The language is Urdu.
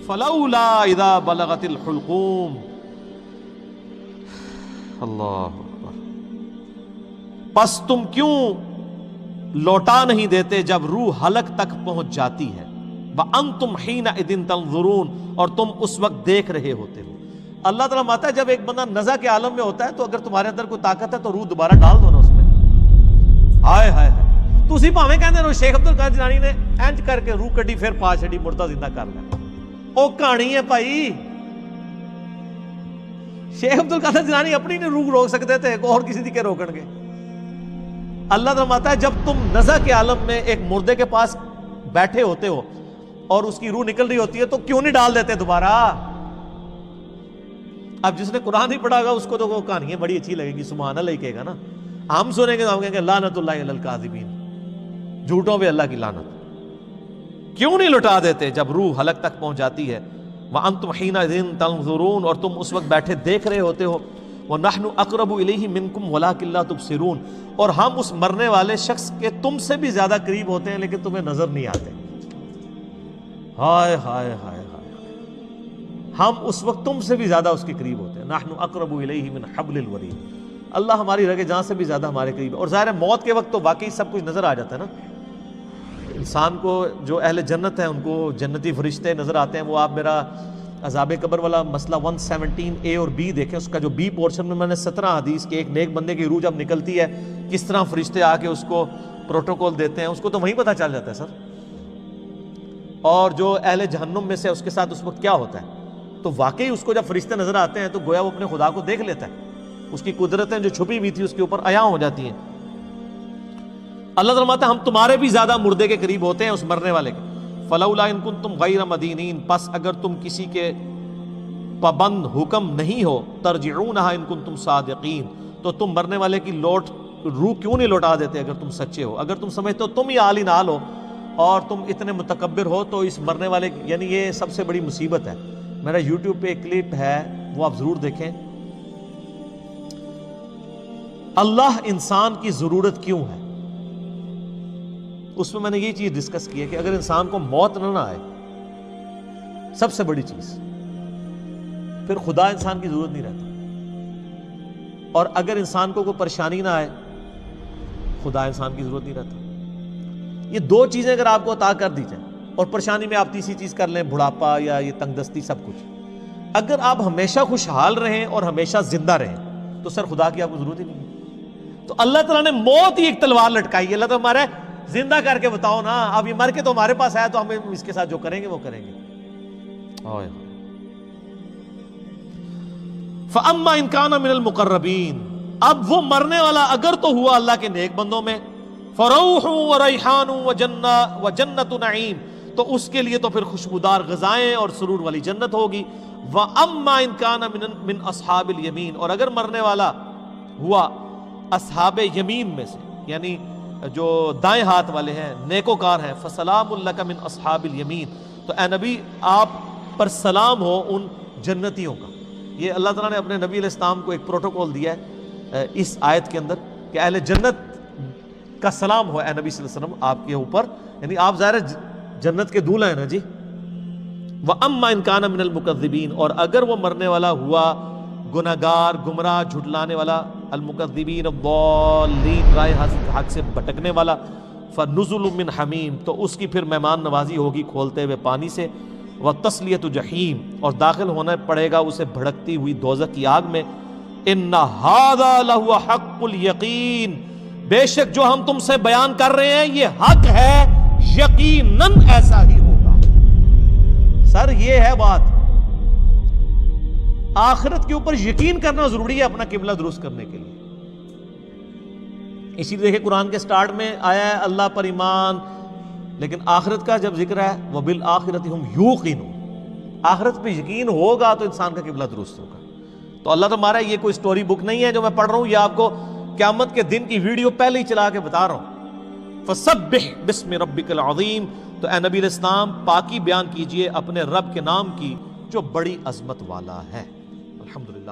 فلولا اذا بلغت الحلقوم. اللہ اکبر. پس تم کیوں لوٹا نہیں دیتے جب روح حلق تک پہنچ جاتی ہے. وانتم حینئذ تنظرون، اور تم اس وقت دیکھ رہے ہوتے ہو. اللہ تعالیٰ ماتا ہے جب ایک بندہ نزع کے عالم میں ہوتا ہے تو اگر تمہارے اندر کوئی طاقت ہے تو روح دوبارہ ڈال دو نا اس میں. ہائے ہائے ہائے. تسی بھاویں کہندے ہو شیخ عبد القادر جیلانی نے انج کر کے روح کڈی پھر پا چھڑی مردہ زندہ کر لیا. او کہانی ہے بھائی. شیخ عبد القادر جیلانی اپنی نہیں روح روک سکتے تھے، اور کسی دی کے روکن گے. اللہ تعالیٰ ماتا ہے جب تم نزع کے عالم میں ایک مردے کے پاس بیٹھے ہوتے ہو اور اس کی روح نکل رہی ہوتی ہے تو کیوں نہیں ڈال دیتے دوبارہ. اب جس نے قرآن نہیں پڑھا گا اس کو تو وہ کہانیاں بڑی اچھی لگیں گی، سبحان اللہ ہی کہے گا نا. ہم سنیں گے تو ہم کہیں گے لعنت اللہ علی الکاذبین، جھوٹوں پہ اللہ کی لعنت. کیوں نہیں لٹا دیتے جب روح حلق تک پہنچ جاتی ہے. وانتم حینئذ تنظرون، اور تم اس وقت بیٹھے دیکھ رہے ہوتے ہو. ونحن اقرب الیہ منکم ولکن لا تبصرون، اور ہم اس مرنے والے شخص کے تم سے بھی زیادہ قریب ہوتے ہیں لیکن تمہیں نظر نہیں آتے. ہائے ہائے ہائے ہائے. ہم اس وقت تم سے بھی زیادہ اس کے قریب ہوتے ہیں. نحن اقرب الیہ من حبل الورید. اللہ ہماری رگ جان سے بھی زیادہ ہمارے قریب ہے. اور ظاہر ہے موت کے وقت تو واقعی سب کچھ نظر آ جاتا ہے نا. انسان کو جو اہل جنت ہیں ان کو جنتی فرشتے نظر آتے ہیں. وہ آپ میرا عذاب قبر والا مسئلہ 117A اور B دیکھیں. اس کا جو B پورشن میں نے 17 حدیث کے ایک نیک بندے کی روح جب نکلتی ہے کس طرح فرشتے آ کے اس کو پروٹوکول دیتے ہیں، اس کو تو وہیں پتہ چل جاتا ہے سر. اور جو اہل جہنم میں سے اس کے ساتھ اس وقت کیا ہوتا ہے. تو واقعی اس کو جب فرشتے نظر آتے ہیں تو گویا وہ اپنے خدا کو دیکھ لیتا ہے. اس کی قدرتیں جو چھپی ہوئی تھی اس کے اوپر عیاں ہو جاتی ہیں. اللہ تعالیٰ فرماتا ہے ہم تمہارے بھی زیادہ مردے کے قریب ہوتے ہیں اس مرنے والے کے. فلولا ان کنتم غیر مدینین، پس اگر تم کسی کے پابند حکم نہیں ہو، ترجعونہا ان کنتم صادقین، تو تم مرنے والے کی روح کیوں نہیں لوٹا دیتے اگر تم سچے ہو. اگر تم سمجھتے ہو تم ہی عالی نال ہو اور تم اتنے متکبر ہو تو اس مرنے والے یعنی یہ سب سے بڑی مصیبت ہے. میرا یوٹیوب پہ ایک کلپ ہے وہ آپ ضرور دیکھیں. اللہ انسان کی ضرورت کیوں ہے، اس میں میں نے یہ چیز ڈسکس کی ہے کہ اگر انسان کو موت نہ آئے سب سے بڑی چیز، پھر خدا انسان کی ضرورت نہیں رہتا. اور اگر انسان کو کوئی پریشانی نہ آئے خدا انسان کی ضرورت نہیں رہتا. یہ دو چیزیں اگر آپ کو عطا کر دی جائیں، اور پریشانی میں آپ تیسری چیز کر لیں بڑھاپا یا یہ تنگ دستی سب کچھ، اگر آپ ہمیشہ خوشحال رہیں اور ہمیشہ زندہ رہیں تو سر خدا کی آپ کو ضرورت ہی نہیں ہے. تو اللہ تعالیٰ نے موت ہی ایک تلوار لٹکائی ہے. اللہ تعالیٰ ہمارے زندہ کر کے بتاؤ نا، اب یہ مر کے تو ہمارے پاس آیا تو ہم اس کے ساتھ جو کریں گے وہ کریں گے. فَأَمَّا إِن كَانَ مِنَ الْمُقَرَّبِينَ، اب وہ مرنے والا اگر تو ہوا اللہ کے نیک بندوں میں، فَرَوْحٌ وَرَيْحَانٌ وَجَنَّةُ نَعِيم، تو اس کے لیے تو پھر خوشبودار غذائیں اور سرور والی جنت ہوگی. وَأَمَّا إِن كَانَ مِنْ أَصْحَابِ الْيَمِينَ، اور اگر مرنے والا ہوا اصحاب یمین میں سے، یعنی جو دائیں ہاتھ والے ہیں نیکوکار ہیں، فَسَلَامٌ لَكَ مِنْ أَصْحَابِ الْيَمِينَ، تو اے نبی آپ پر سلام ہو ان جنتیوں کا. یہ اللہ تعالیٰ نے اپنے نبی علیہ السلام کو ایک پروٹوکول دیا ہے اس آیت کے اندر کہ اہل جنت کا سلام ہو اے نبی صلی اللہ علیہ وسلم آپ کے اوپر، یعنی آپ ظاہر جنت کے دولہا ہیں نا جی. وَأَمَّا إِن كَانَ مِنَ الْمُكَذِّبِينَ، اور اگر وہ مرنے والا ہوا گناہگار، گمراہ، جھٹلانے والا، المکذبین الضالین، رائے حق سے بھٹکنے والا، فَنُزُلٌ مِّنْ حَمِيمٍ، تو اس کی پھر مہمان نوازی ہوگی کھولتے ہوئے پانی سے، وَتَصْلِيَةُ جَحِيمٍ، اور داخل ہونا پڑے گا اسے بھڑکتی ہوئی دوزخ کی آگ میں. إِنَّ هَذَا لَهُوَ حَقُّ الْيَقِينِ، بے شک جو ہم تم سے بیان کر رہے ہیں یہ حق ہے، یقیناً ایسا ہی ہوگا. سر یہ ہے بات، آخرت کے اوپر یقین کرنا ضروری ہے اپنا قبلہ درست کرنے کے لیے. اسی لیے دیکھیں قرآن کے سٹارٹ میں آیا ہے اللہ پر ایمان، لیکن آخرت کا جب ذکر ہے وَبِالْآخِرَةِ هُمْ يُوقِنُونَ، آخرت پہ یقین ہوگا تو انسان کا قبلہ درست ہوگا. تو اللہ تمہارا یہ کوئی سٹوری بک نہیں ہے جو میں پڑھ رہا ہوں، یہ آپ کو قیامت کے دن کی ویڈیو پہلے ہی چلا کے بتا رہا ہوں. فَسَبِّحْ بِاسْمِ رَبِّكَ الْعَظِيمِ، تو اے نبی علیہ السلام پاکی بیان کیجئے اپنے رب کے نام کی جو بڑی عظمت والا ہے. الحمدللہ.